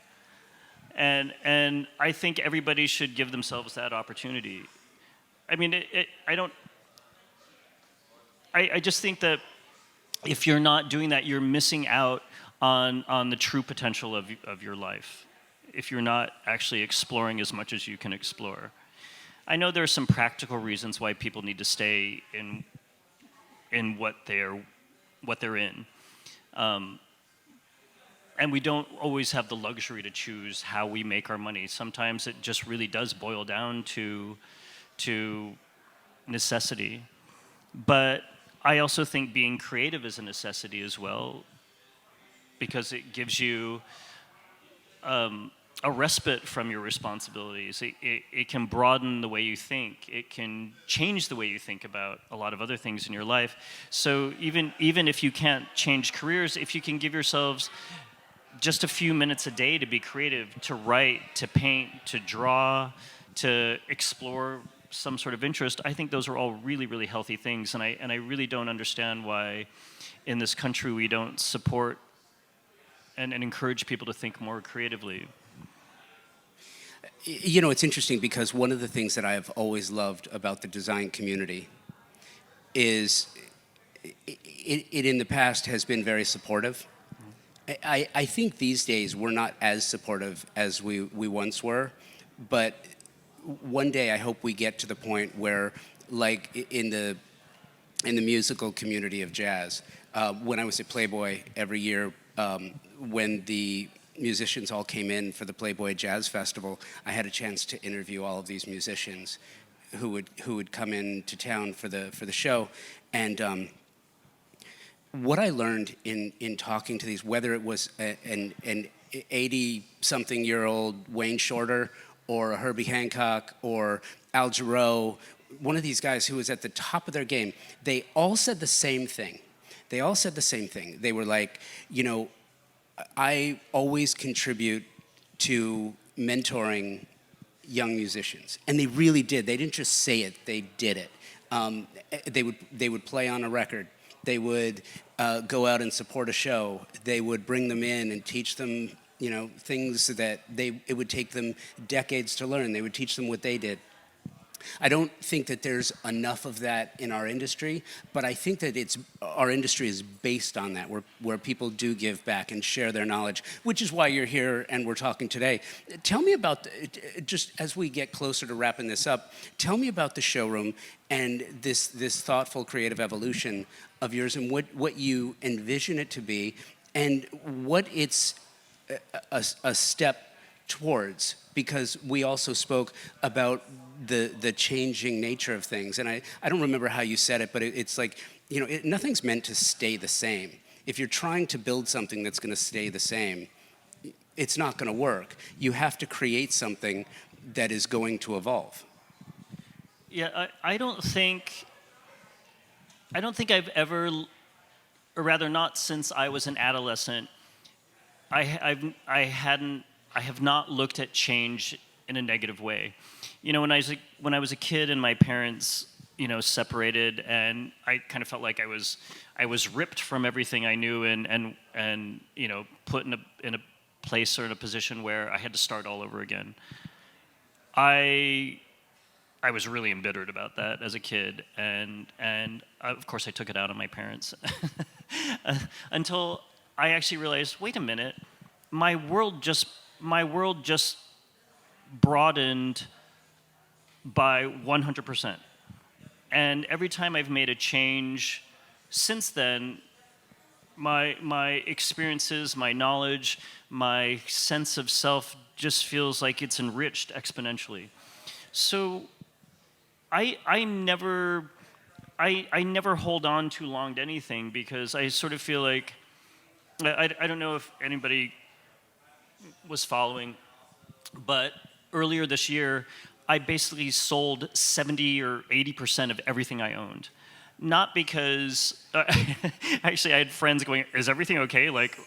And I think everybody should give themselves that opportunity. I just think that if you're not doing that, you're missing out on the true potential of your life, if you're not actually exploring as much as you can explore. I know there are some practical reasons why people need to stay in what they're in. And we don't always have the luxury to choose how we make our money. Sometimes it just really does boil down to necessity. But I also think being creative is a necessity as well, because it gives you a respite from your responsibilities. It can broaden the way you think. It can change the way you think about a lot of other things in your life. So even if you can't change careers, if you can give yourselves just a few minutes a day to be creative, to write, to paint, to draw, to explore some sort of interest, I think those are all really, really healthy things. And I really don't understand why in this country we don't support and encourage people to think more creatively. You know, it's interesting because one of the things that I have always loved about the design community is it in the past has been very supportive. I think these days we're not as supportive as we once were, but one day I hope we get to the point where, like in the musical community of jazz, when I was at Playboy every year, when the musicians all came in for the Playboy Jazz Festival, I had a chance to interview all of these musicians who would come into town for the show, and what I learned in talking to these, whether it was an 80-something-year-old Wayne Shorter or a Herbie Hancock or Al Jarreau, one of these guys who was at the top of their game, they all said the same thing. They all said the same thing. They were like, you know, I always contribute to mentoring young musicians. And they really did. They didn't just say it, they did it. They would play on a record. They would go out and support a show. They would bring them in and teach them, you know, things that it would take them decades to learn. They would teach them what they did. I don't think that there's enough of that in our industry, but I think that our industry is based on that, where people do give back and share their knowledge, which is why you're here and we're talking today. Tell me about, just as we get closer to wrapping this up, tell me about the showroom and this thoughtful creative evolution of yours and what you envision it to be and what it's a step towards, because we also spoke about the changing nature of things. And I don't remember how you said it, but it's like, you know, nothing's meant to stay the same. If you're trying to build something that's going to stay the same, it's not going to work. You have to create something that is going to evolve. Yeah, I don't think I've ever, or rather not since I was an adolescent, I have not looked at change in a negative way. You know, when I was a kid and my parents, you know, separated, and I kind of felt like I was ripped from everything I knew and you know, put in a place or in a position where I had to start all over again. I was really embittered about that as a kid, and of course I took it out on my parents until I actually realized, wait a minute, my world just broadened by 100%. And every time I've made a change since then, my experiences, my knowledge, my sense of self just feels like it's enriched exponentially. So I never hold on too long to anything, because I sort of feel like, I don't know if anybody was following, but earlier this year, I basically sold 70 or 80% of everything I owned. Not because, actually I had friends going, is everything okay? Like,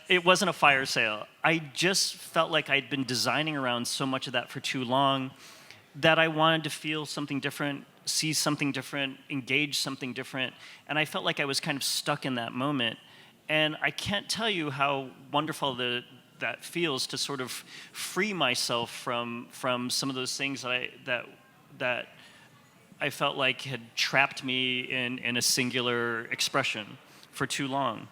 it wasn't a fire sale. I just felt like I'd been designing around so much of that for too long that I wanted to feel something different, see something different, engage something different. And I felt like I was kind of stuck in that moment. And I can't tell you how wonderful that feels to sort of free myself from some of those things that I felt like had trapped me in a singular expression for too long.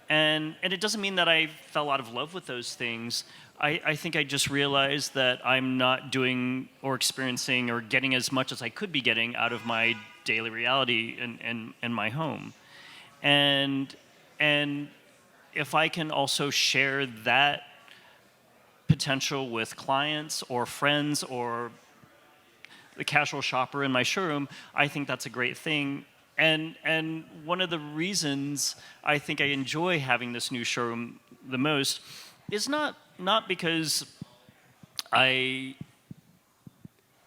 And it doesn't mean that I fell out of love with those things. I think I just realized that I'm not doing or experiencing or getting as much as I could be getting out of my daily reality in my home. And if I can also share that potential with clients or friends or the casual shopper in my showroom, I think that's a great thing. And one of the reasons I think I enjoy having this new showroom the most is not because I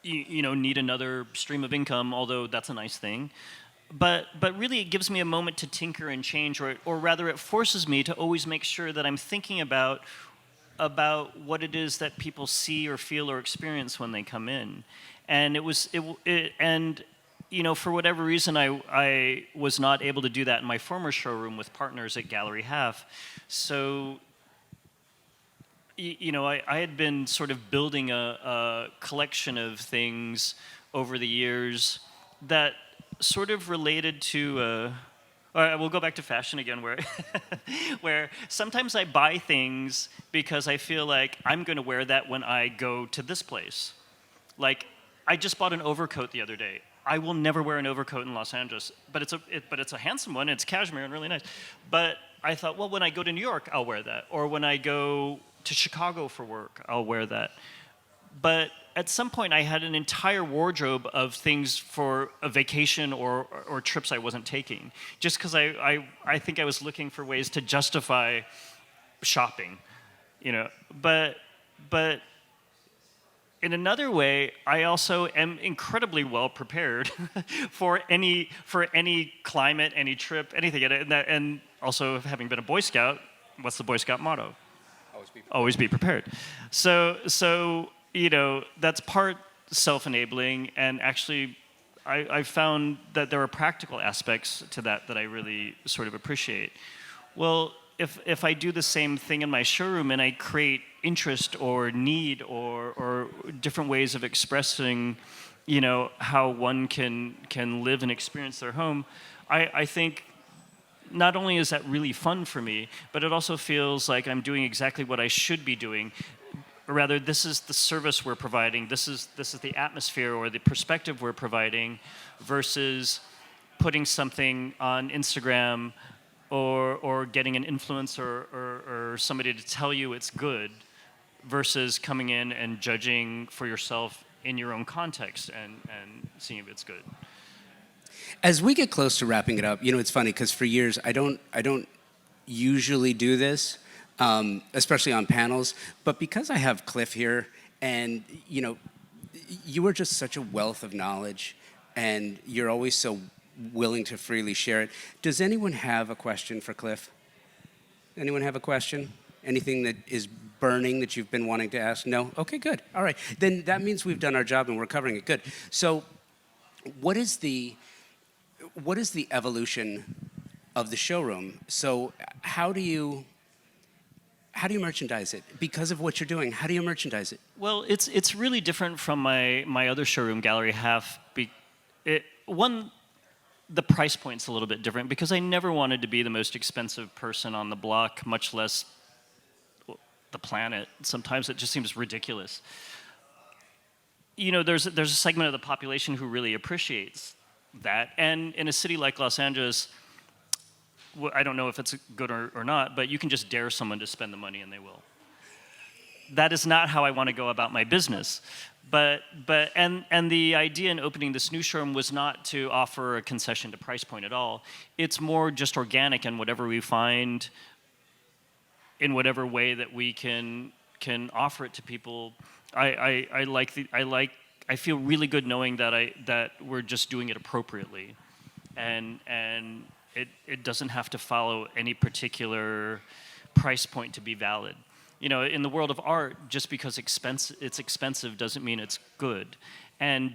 need another stream of income, although that's a nice thing. but really it gives me a moment to tinker and change, or rather it forces me to always make sure that I'm thinking about what it is that people see or feel or experience when they come in. And and for whatever reason I was not able to do that in my former showroom with partners at Gallery Half. So I had been sort of building a collection of things over the years that sort of related to. All right, we'll go back to fashion again, where where sometimes I buy things because I feel like I'm going to wear that when I go to this place. Like, I just bought an overcoat the other day. I will never wear an overcoat in Los Angeles, but it's a handsome one. It's cashmere and really nice. But I thought, well, when I go to New York, I'll wear that, or when I go to Chicago for work, I'll wear that. But at some point, I had an entire wardrobe of things for a vacation or trips I wasn't taking, just because I think I was looking for ways to justify shopping, But in another way, I also am incredibly well prepared for any climate, any trip, anything. And also, having been a Boy Scout, what's the Boy Scout motto? Always be prepared. So that's part self-enabling, and actually I found that there are practical aspects to that I really sort of appreciate. Well, if I do the same thing in my showroom and I create interest or need or different ways of expressing, how one can live and experience their home, I think not only is that really fun for me, but it also feels like I'm doing exactly what I should be doing. Or rather, this is the service we're providing. This is the atmosphere or the perspective we're providing, versus putting something on Instagram or getting an influencer or somebody to tell you it's good, versus coming in and judging for yourself in your own context and seeing if it's good. As we get close to wrapping it up, it's funny because for years I don't usually do this, especially on panels. But because I have Cliff here, and you are just such a wealth of knowledge, and you're always so willing to freely share it. Does anyone have a question for Cliff? Anyone have a question? Anything that is burning that you've been wanting to ask? No? Okay, good. All right. Then that means we've done our job and we're covering it. Good. So what is the evolution of the showroom? So how do you merchandise it? Because of what you're doing, how do you merchandise it? Well, it's really different from my other showroom, Gallery Half. The price point's a little bit different because I never wanted to be the most expensive person on the block, much less the planet. Sometimes it just seems ridiculous. There's a segment of the population who really appreciates that, and in a city like Los Angeles, I don't know if it's good or not, but you can just dare someone to spend the money and they will. That is not how I want to go about my business. But the idea in opening this new showroom was not to offer a concession to price point at all. It's more just organic, and whatever we find in whatever way that we can offer it to people. I feel really good knowing that we're just doing it appropriately, and it doesn't have to follow any particular price point to be valid. In the world of art, just because it's expensive doesn't mean it's good, and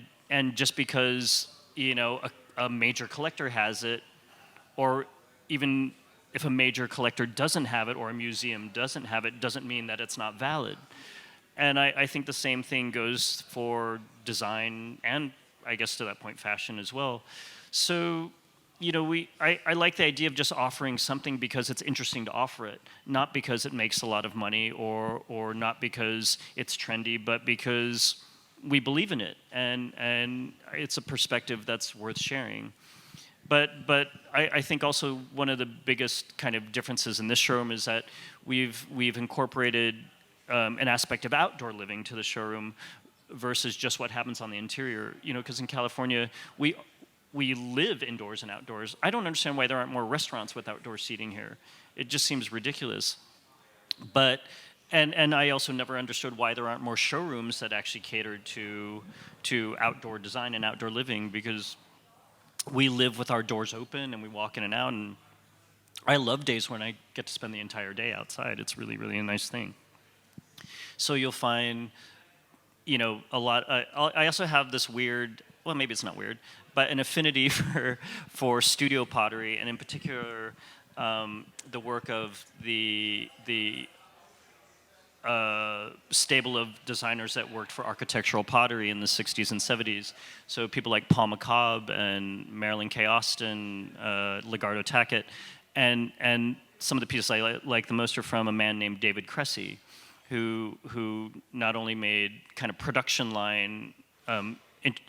just because a major collector has it, or even if a major collector doesn't have it or a museum doesn't have it, doesn't mean that it's not valid. And I think the same thing goes for design and, I guess to that point, fashion as well. So, I like the idea of just offering something because it's interesting to offer it, not because it makes a lot of money or not because it's trendy, but because we believe in it, and it's a perspective that's worth sharing. But I think also one of the biggest kind of differences in this showroom is that we've incorporated an aspect of outdoor living to the showroom versus just what happens on the interior. Because in California, we live indoors and outdoors. I don't understand why there aren't more restaurants with outdoor seating here. It just seems ridiculous. But and I also never understood why there aren't more showrooms that actually catered to outdoor design and outdoor living, because we live with our doors open and we walk in and out. And I love days when I get to spend the entire day outside. It's really, really a nice thing. So you'll find, a lot. I also have this weird, well, maybe it's not weird, but an affinity for studio pottery, and in particular, the work of the stable of designers that worked for architectural pottery in the 60s and 70s. So people like Paul McCobb and Marilyn K. Austin, Legardo Tackett, and some of the pieces I like the most are from a man named David Cressy, who not only made kind of production line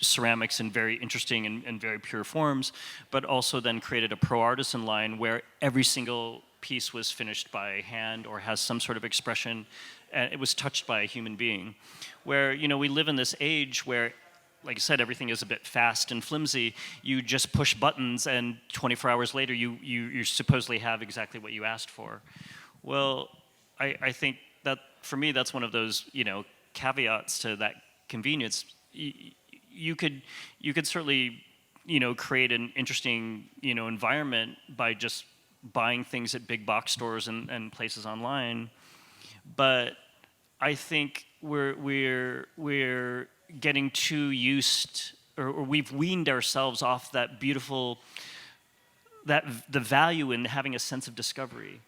ceramics in very interesting and very pure forms, but also then created a pro artisan line where every single piece was finished by hand or has some sort of expression, and it was touched by a human being. Where we live in this age where, like I said, everything is a bit fast and flimsy. You just push buttons, and 24 hours later, you supposedly have exactly what you asked for. Well, I think that for me, that's one of those caveats to that convenience. You could certainly create an interesting environment by just buying things at big box stores and places online, but I think we're getting too used, or we've weaned ourselves off that beautiful, the value in having a sense of discovery,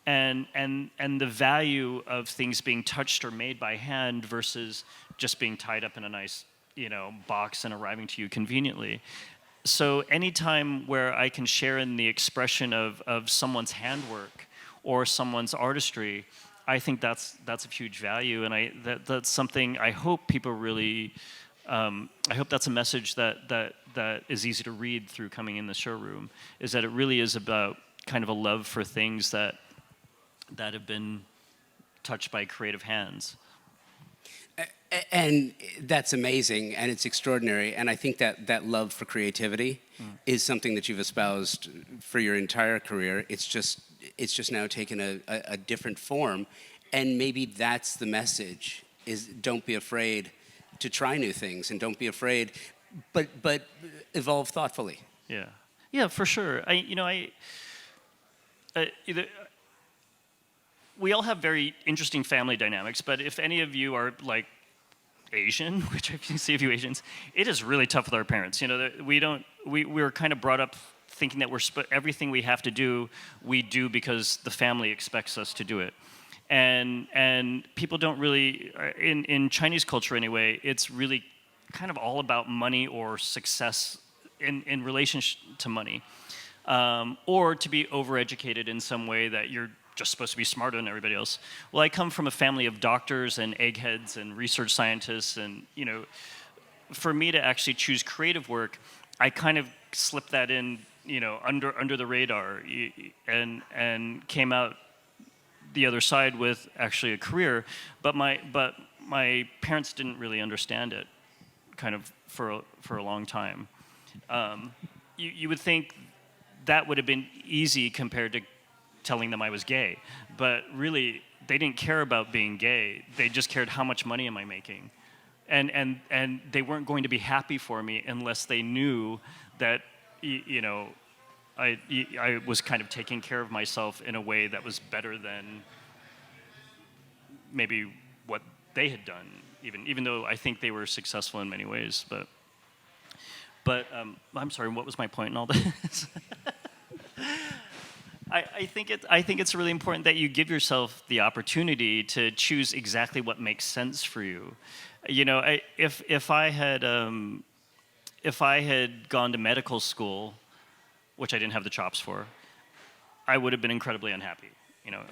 and the value of things being touched or made by hand versus just being tied up in a nice box and arriving to you conveniently. So anytime where I can share in the expression of someone's handwork or someone's artistry, I think that's of huge value, and that's something I hope people really. I hope that's a message that is easy to read through coming in the showroom. Is that it really is about kind of a love for things that have been touched by creative hands. And that's amazing, and it's extraordinary. And I think that love for creativity is something that you've espoused for your entire career. It's just now taken a different form, and maybe that's the message: is don't be afraid to try new things, and don't be afraid, but evolve thoughtfully. Yeah, for sure. We all have very interesting family dynamics, but if any of you are like Asian, which I can see a few Asians, it is really tough with our parents. We're kind of brought up thinking that everything we have to do, we do because the family expects us to do it. And people don't really, in Chinese culture anyway, it's really kind of all about money or success in relation to money, or to be overeducated in some way that you're just supposed to be smarter than everybody else. Well, I come from a family of doctors and eggheads and research scientists, and for me to actually choose creative work, I kind of slipped that in, under the radar, and came out the other side with actually a career. But my parents didn't really understand it, kind of for a long time. You would think that would have been easy compared to telling them I was gay, but really they didn't care about being gay. They just cared how much money am I making, and they weren't going to be happy for me unless they knew that I was kind of taking care of myself in a way that was better than maybe what they had done, even though I think they were successful in many ways. But I'm sorry, what was my point in all this? I think it's really important that you give yourself the opportunity to choose exactly what makes sense for you. If I had gone to medical school, which I didn't have the chops for, I would have been incredibly unhappy.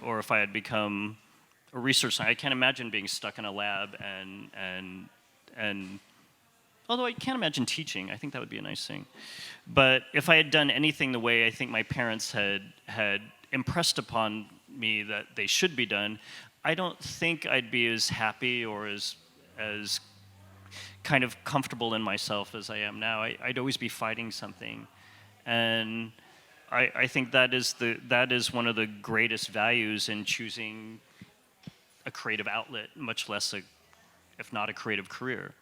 Or if I had become a research scientist, I can't imagine being stuck in a lab and although I can't imagine teaching. I think that would be a nice thing. But if I had done anything the way I think my parents had impressed upon me that they should be done, I don't think I'd be as happy or as kind of comfortable in myself as I am now. I'd always be fighting something. And I think that is one of the greatest values in choosing a creative outlet, much less if not a creative career.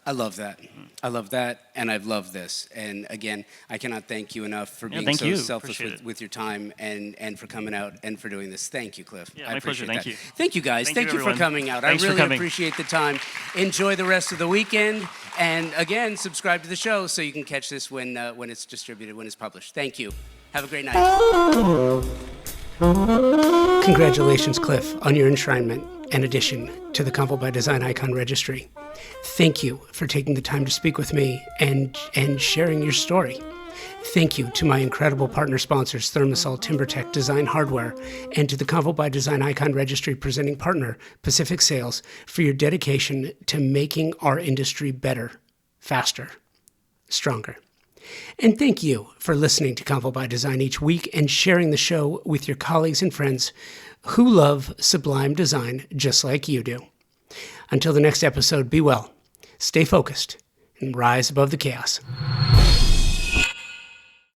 I love that. I love that, and I've loved this. And again, I cannot thank you enough for being thank so you. selfless Appreciate it. with your time and for coming out and for doing this. Thank you, Cliff. Yeah, I my pleasure. appreciate Thank that. you. Thank you, guys. Thank Thank you, you for everyone. coming out. Thanks I for really coming. appreciate the time. Enjoy the rest of the weekend. And again, subscribe to the show so you can catch this when it's distributed, when it's published. Thank you. Have a great night. Congratulations, Cliff, on your enshrinement and addition to the Convo by Design Icon Registry. Thank you for taking the time to speak with me and sharing your story. Thank you to my incredible partner sponsors, Thermosol, TimberTech, Design Hardware, and to the Convo by Design Icon Registry presenting partner, Pacific Sales, for your dedication to making our industry better, faster, stronger. And thank you for listening to Convo by Design each week and sharing the show with your colleagues and friends who love sublime design just like you do. Until the next episode, be well, stay focused, and rise above the chaos.